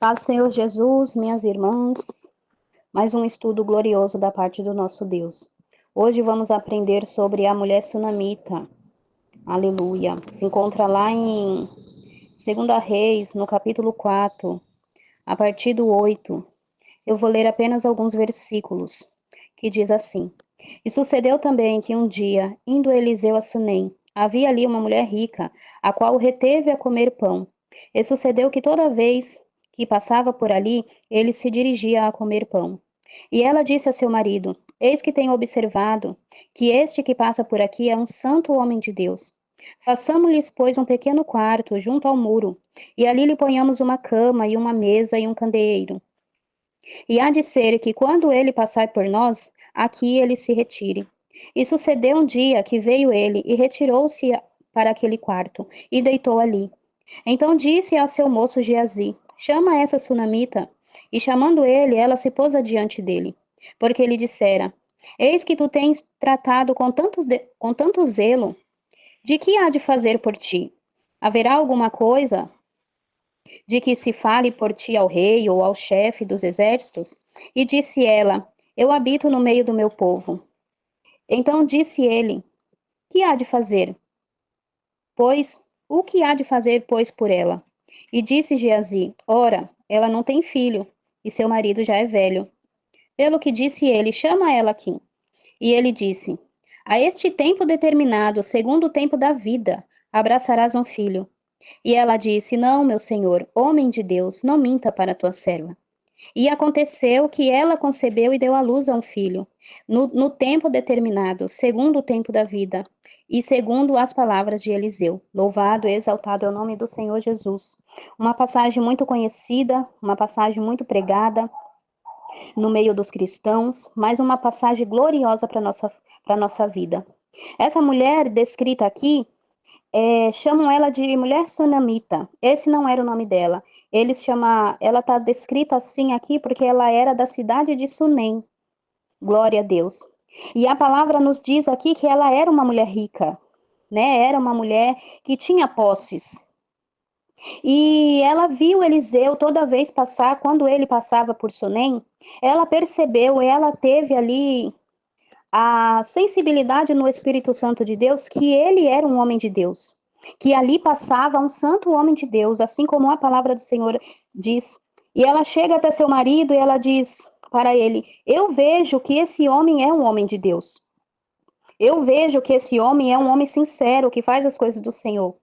Paz, Senhor Jesus, minhas irmãs, mais um estudo glorioso da parte do nosso Deus. Hoje vamos aprender sobre a mulher sunamita. Aleluia. Se encontra lá em 2 Reis, no capítulo 4, a partir do 8. Eu vou ler apenas alguns versículos, que diz assim: E sucedeu também que um dia, indo Eliseu a Sunem, havia ali uma mulher rica, a qual o reteve a comer pão. E sucedeu que toda vez que passava por ali, ele se dirigia a comer pão. E ela disse a seu marido: Eis que tenho observado que este que passa por aqui é um santo homem de Deus. Façamos-lhes, pois, um pequeno quarto junto ao muro, e ali lhe ponhamos uma cama e uma mesa e um candeeiro. E há de ser que, quando ele passar por nós, aqui ele se retire. E sucedeu um dia que veio ele e retirou-se para aquele quarto e deitou ali. Então disse ao seu moço Geazi: Chama essa sunamita. E chamando ele, ela se pôs adiante dele. Porque ele dissera: Eis que tu tens tratado com tanto zelo, de que há de fazer por ti? Haverá alguma coisa de que se fale por ti ao rei ou ao chefe dos exércitos? E disse ela: Eu habito no meio do meu povo. Então disse ele: Que há de fazer? Pois, o que há de fazer, pois, por ela? E disse Geazi: Ora, ela não tem filho, e seu marido já é velho. Pelo que disse ele: Chama ela aqui. E ele disse: A este tempo determinado, segundo o tempo da vida, abraçarás um filho. E ela disse: Não, meu senhor, homem de Deus, não minta para a tua serva. E aconteceu que ela concebeu e deu à luz a um filho, no tempo determinado, segundo o tempo da vida, e segundo as palavras de Eliseu. Louvado e exaltado é o nome do Senhor Jesus. Uma passagem muito conhecida, uma passagem muito pregada no meio dos cristãos, mas uma passagem gloriosa para nossa vida. Essa mulher descrita aqui, chamam ela de mulher sunamita. Esse não era o nome dela. Ela está descrita assim aqui porque ela era da cidade de Sunem. Glória a Deus. E a palavra nos diz aqui que ela era uma mulher rica, né? Era uma mulher que tinha posses. E ela viu Eliseu toda vez passar, quando ele passava por Sunem, ela percebeu, ela teve ali a sensibilidade no Espírito Santo de Deus que ele era um homem de Deus, que ali passava um santo homem de Deus, assim como a palavra do Senhor diz. E ela chega até seu marido e ela diz para ele: Eu vejo que esse homem é um homem de Deus. Eu vejo que esse homem é um homem sincero, que faz as coisas do Senhor.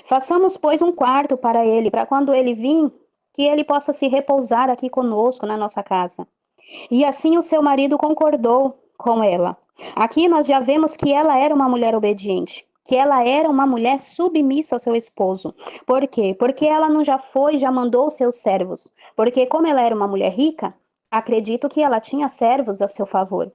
Façamos, pois, um quarto para ele, para quando ele vir, que ele possa se repousar aqui conosco na nossa casa. E assim o seu marido concordou com ela. Aqui nós já vemos que ela era uma mulher obediente, que ela era uma mulher submissa ao seu esposo. Por quê? Porque ela não já foi, já mandou os seus servos. Porque como ela era uma mulher rica, acredito que ela tinha servos a seu favor.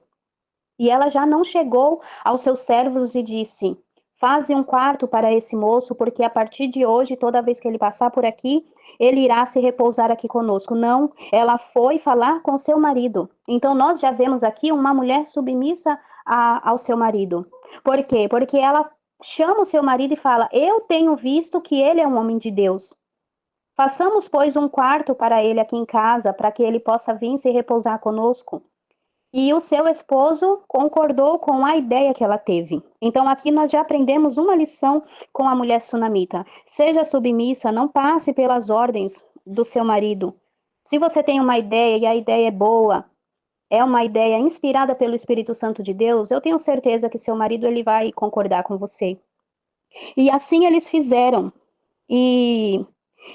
E ela já não chegou aos seus servos e disse: Faze um quarto para esse moço, porque a partir de hoje, toda vez que ele passar por aqui, ele irá se repousar aqui conosco. Não, ela foi falar com seu marido. Então, nós já vemos aqui uma mulher submissa ao seu marido. Por quê? Porque ela chama o seu marido e fala: Eu tenho visto que ele é um homem de Deus. Façamos, pois, um quarto para ele aqui em casa, para que ele possa vir se repousar conosco. E o seu esposo concordou com a ideia que ela teve. Então, aqui nós já aprendemos uma lição com a mulher sunamita. Seja submissa, não passe pelas ordens do seu marido. Se você tem uma ideia e a ideia é boa, é uma ideia inspirada pelo Espírito Santo de Deus, eu tenho certeza que seu marido ele vai concordar com você. E assim eles fizeram. E,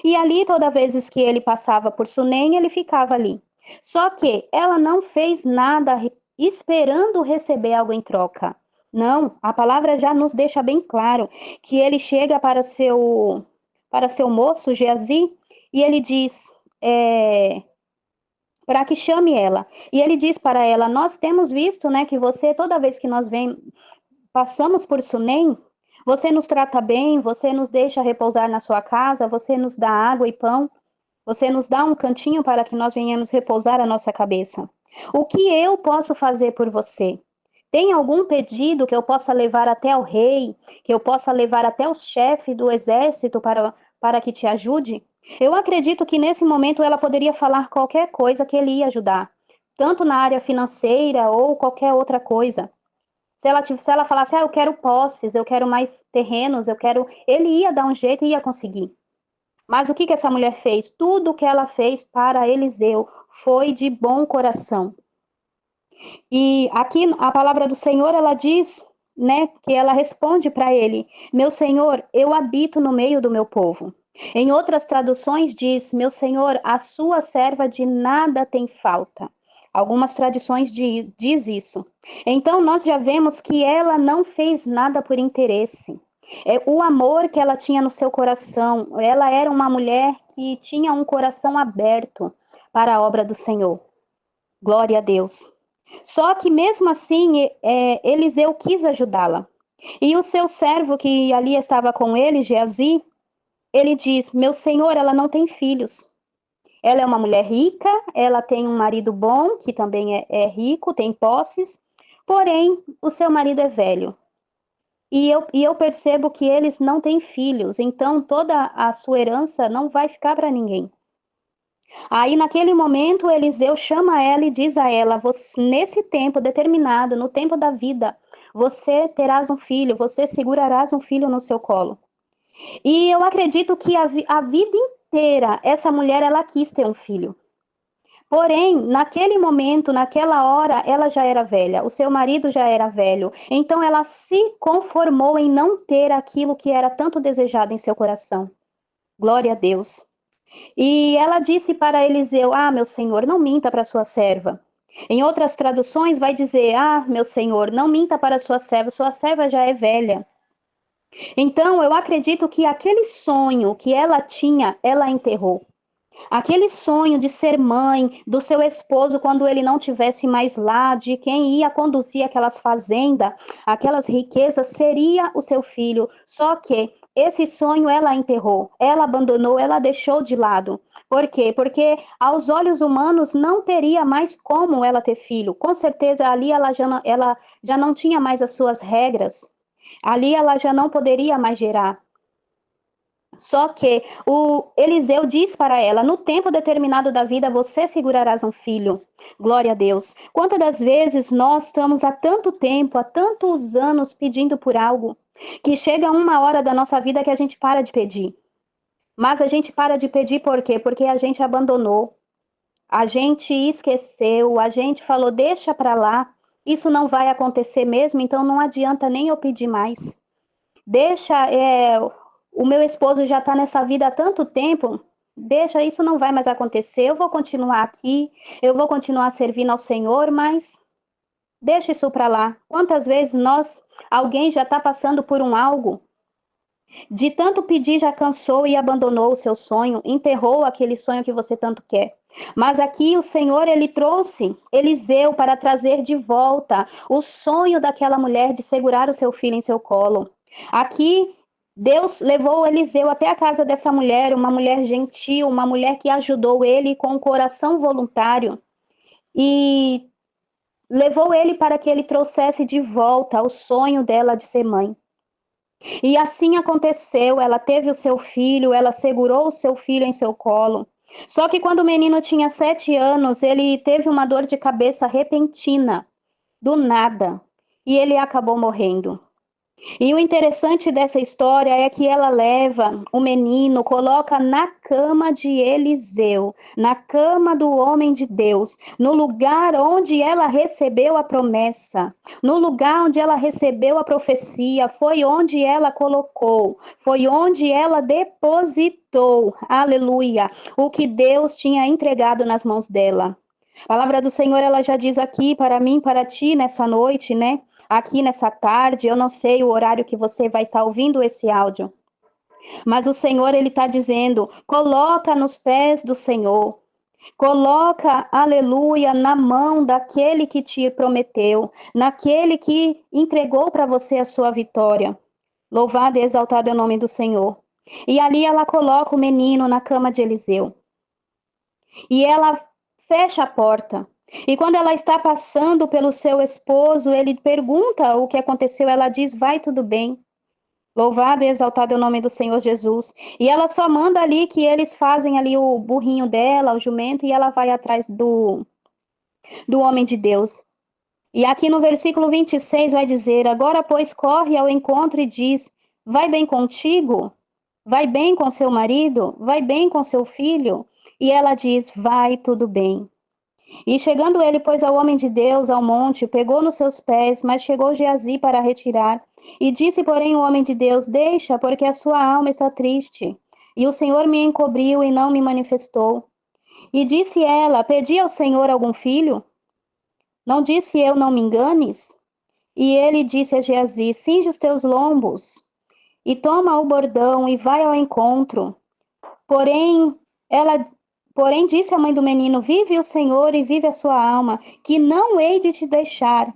e ali, toda vez que ele passava por Sunem, ele ficava ali. Só que ela não fez nada esperando receber algo em troca. Não, a palavra já nos deixa bem claro que ele chega para seu moço, Geazi, e ele diz para que chame ela. E ele diz para ela: Nós temos visto, né, que você, toda vez que nós passamos por Sunem, você nos trata bem, você nos deixa repousar na sua casa, você nos dá água e pão, você nos dá um cantinho para que nós venhamos repousar a nossa cabeça. O que eu posso fazer por você? Tem algum pedido que eu possa levar até o rei, que eu possa levar até o chefe do exército para que te ajude? Eu acredito que nesse momento ela poderia falar qualquer coisa que ele ia ajudar, tanto na área financeira ou qualquer outra coisa. Se ela falasse, eu quero posses, eu quero mais terrenos, ele ia dar um jeito e ia conseguir. Mas o que essa mulher fez? Tudo que ela fez para Eliseu foi de bom coração. E aqui a palavra do Senhor, ela diz, né, que ela responde para ele: Meu Senhor, eu habito no meio do meu povo. Em outras traduções diz: Meu Senhor, a sua serva de nada tem falta. Algumas tradições diz isso. Então nós já vemos que ela não fez nada por interesse. O amor que ela tinha no seu coração, ela era uma mulher que tinha um coração aberto para a obra do Senhor. Glória a Deus. Só que mesmo assim, Eliseu quis ajudá-la. E o seu servo que ali estava com ele, Geazi, ele diz: Meu senhor, ela não tem filhos. Ela é uma mulher rica, ela tem um marido bom, que também é rico, tem posses, porém, o seu marido é velho. E eu percebo que eles não têm filhos, então toda a sua herança não vai ficar para ninguém. Aí, naquele momento, Eliseu chama ela e diz a ela: nesse tempo determinado, no tempo da vida, você terás um filho, você segurarás um filho no seu colo. E eu acredito que a vida inteira, essa mulher, ela quis ter um filho. Porém, naquele momento, naquela hora, ela já era velha, o seu marido já era velho. Então, ela se conformou em não ter aquilo que era tanto desejado em seu coração. Glória a Deus. E ela disse para Eliseu: meu senhor, não minta para sua serva. Em outras traduções vai dizer: meu senhor, não minta para sua serva já é velha. Então eu acredito que aquele sonho que ela tinha, ela enterrou. Aquele sonho de ser mãe do seu esposo quando ele não tivesse mais lá, de quem ia conduzir aquelas fazendas, aquelas riquezas, seria o seu filho. Só que esse sonho ela enterrou, ela abandonou, ela deixou de lado. Por quê? Porque aos olhos humanos não teria mais como ela ter filho. Com certeza ali ela já não tinha mais as suas regras. Ali ela já não poderia mais gerar. Só que o Eliseu diz para ela: no tempo determinado da vida você segurarás um filho. Glória a Deus. Quantas das vezes nós estamos há tanto tempo, há tantos anos pedindo por algo, que chega uma hora da nossa vida que a gente para de pedir. Mas a gente para de pedir por quê? Porque a gente abandonou, a gente esqueceu, a gente falou: deixa para lá, isso não vai acontecer mesmo, então não adianta nem eu pedir mais. Deixa, o meu esposo já está nessa vida há tanto tempo, deixa, isso não vai mais acontecer, eu vou continuar aqui, eu vou continuar servindo ao Senhor, mas deixa isso para lá. Quantas vezes alguém já está passando por algo, de tanto pedir já cansou e abandonou o seu sonho, enterrou aquele sonho que você tanto quer. Mas aqui o Senhor, ele trouxe Eliseu para trazer de volta o sonho daquela mulher de segurar o seu filho em seu colo. Aqui Deus levou Eliseu até a casa dessa mulher, uma mulher gentil, uma mulher que ajudou ele com um coração voluntário e levou ele para que ele trouxesse de volta o sonho dela de ser mãe. E assim aconteceu, ela teve o seu filho, ela segurou o seu filho em seu colo. Só que quando o menino tinha 7 anos, ele teve uma dor de cabeça repentina, do nada, e ele acabou morrendo. E o interessante dessa história é que ela leva o menino, coloca na cama de Eliseu, na cama do homem de Deus, no lugar onde ela recebeu a promessa, no lugar onde ela recebeu a profecia, foi onde ela colocou, foi onde ela depositou, aleluia, o que Deus tinha entregado nas mãos dela. A palavra do Senhor, ela já diz aqui para mim, para ti, nessa noite, né? Aqui nessa tarde, eu não sei o horário que você vai estar ouvindo esse áudio, mas o Senhor, ele está dizendo: coloca nos pés do Senhor, coloca, aleluia, na mão daquele que te prometeu, naquele que entregou para você a sua vitória. Louvado e exaltado é o nome do Senhor. E ali ela coloca o menino na cama de Eliseu. E ela fecha a porta. E quando ela está passando pelo seu esposo, ele pergunta o que aconteceu. Ela diz: vai tudo bem. Louvado e exaltado é o nome do Senhor Jesus. E ela só manda ali que eles fazem ali o burrinho dela, o jumento, e ela vai atrás do homem de Deus. E aqui no versículo 26 vai dizer: Agora, pois, corre ao encontro e diz: Vai bem contigo? Vai bem com seu marido? Vai bem com seu filho? E ela diz: Vai, tudo bem. E chegando ele, pois, ao homem de Deus, ao monte, pegou nos seus pés, mas chegou Geazi para retirar. E disse, porém, o homem de Deus: Deixa, porque a sua alma está triste. E o Senhor me encobriu e não me manifestou. E disse ela: Pedi ao Senhor algum filho? Não disse eu, não me enganes? E ele disse a Geazi: Cinge os teus lombos, e toma o bordão, e vai ao encontro. Porém, ela, porém disse a mãe do menino: Vive o Senhor e vive a sua alma, que não hei de te deixar.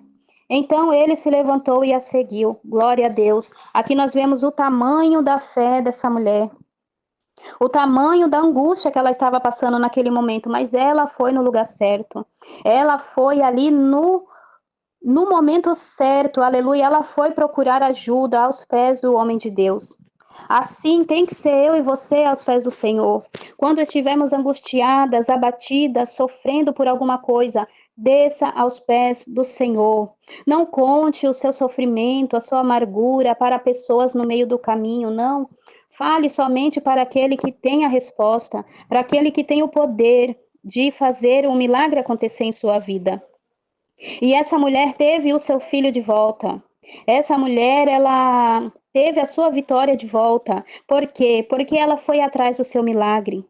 Então ele se levantou e a seguiu. Glória a Deus. Aqui nós vemos o tamanho da fé dessa mulher, o tamanho da angústia que ela estava passando naquele momento, mas ela foi no lugar certo. Ela foi ali no momento certo, aleluia, ela foi procurar ajuda aos pés do homem de Deus. Assim tem que ser eu e você aos pés do Senhor. Quando estivermos angustiadas, abatidas, sofrendo por alguma coisa, desça aos pés do Senhor. Não conte o seu sofrimento, a sua amargura para pessoas no meio do caminho, não. Fale somente para aquele que tem a resposta, para aquele que tem o poder de fazer um milagre acontecer em sua vida. E essa mulher teve o seu filho de volta. Essa mulher, ela teve a sua vitória de volta. Por quê? Porque ela foi atrás do seu milagre.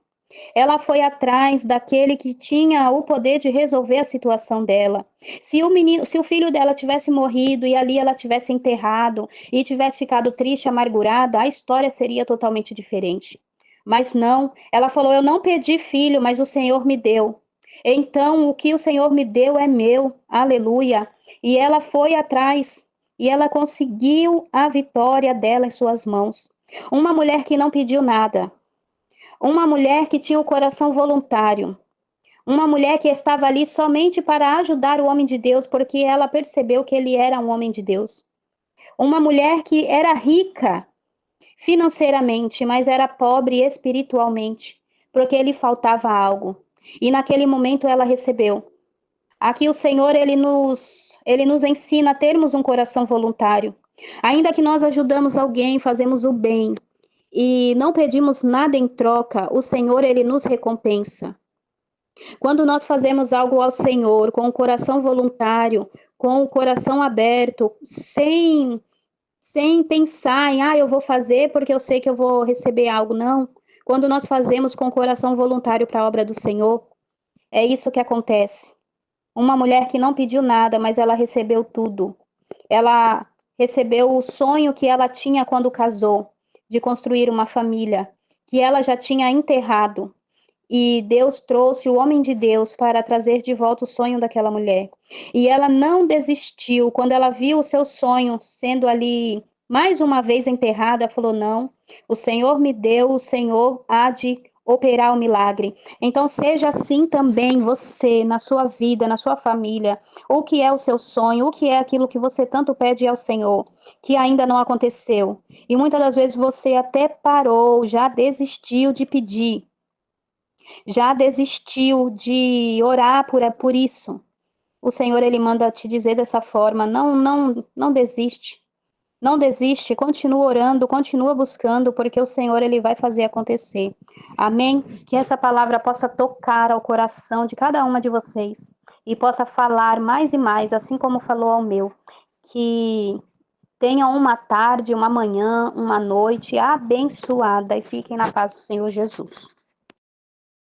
Ela foi atrás daquele que tinha o poder de resolver a situação dela. Se o filho dela tivesse morrido e ali ela tivesse enterrado e tivesse ficado triste, amargurada, a história seria totalmente diferente. Mas não, ela falou: Eu não pedi filho, mas o Senhor me deu. Então, o que o Senhor me deu é meu. Aleluia. E ela foi atrás e ela conseguiu a vitória dela em suas mãos. Uma mulher que não pediu nada, uma mulher que tinha o coração voluntário. Uma mulher que estava ali somente para ajudar o homem de Deus, porque ela percebeu que ele era um homem de Deus. Uma mulher que era rica financeiramente, mas era pobre espiritualmente, porque lhe faltava algo. E naquele momento ela recebeu. Aqui o Senhor, ele nos ensina a termos um coração voluntário. Ainda que nós ajudamos alguém, fazemos o bem, e não pedimos nada em troca, o Senhor, ele nos recompensa. Quando nós fazemos algo ao Senhor com o coração voluntário, com o coração aberto, sem pensar em, eu vou fazer porque eu sei que eu vou receber algo, não. Quando nós fazemos com o coração voluntário para a obra do Senhor, é isso que acontece. Uma mulher que não pediu nada, mas ela recebeu tudo. Ela recebeu o sonho que ela tinha quando casou, de construir uma família, que ela já tinha enterrado. E Deus trouxe o homem de Deus para trazer de volta o sonho daquela mulher. E ela não desistiu. Quando ela viu o seu sonho sendo ali mais uma vez enterrado, ela falou: Não, o Senhor me deu, o Senhor há de operar o milagre. Então, seja assim também você, na sua vida, na sua família. O que é o seu sonho? O que é aquilo que você tanto pede ao Senhor, que ainda não aconteceu? E muitas das vezes você até parou, já desistiu de pedir, já desistiu de orar por isso. O Senhor, ele manda te dizer dessa forma: não, não, não desiste. Não desiste, continua orando, continua buscando, porque o Senhor, ele vai fazer acontecer. Amém? Que essa palavra possa tocar ao coração de cada uma de vocês e possa falar mais e mais, assim como falou ao meu. Que tenham uma tarde, uma manhã, uma noite abençoada e fiquem na paz do Senhor Jesus.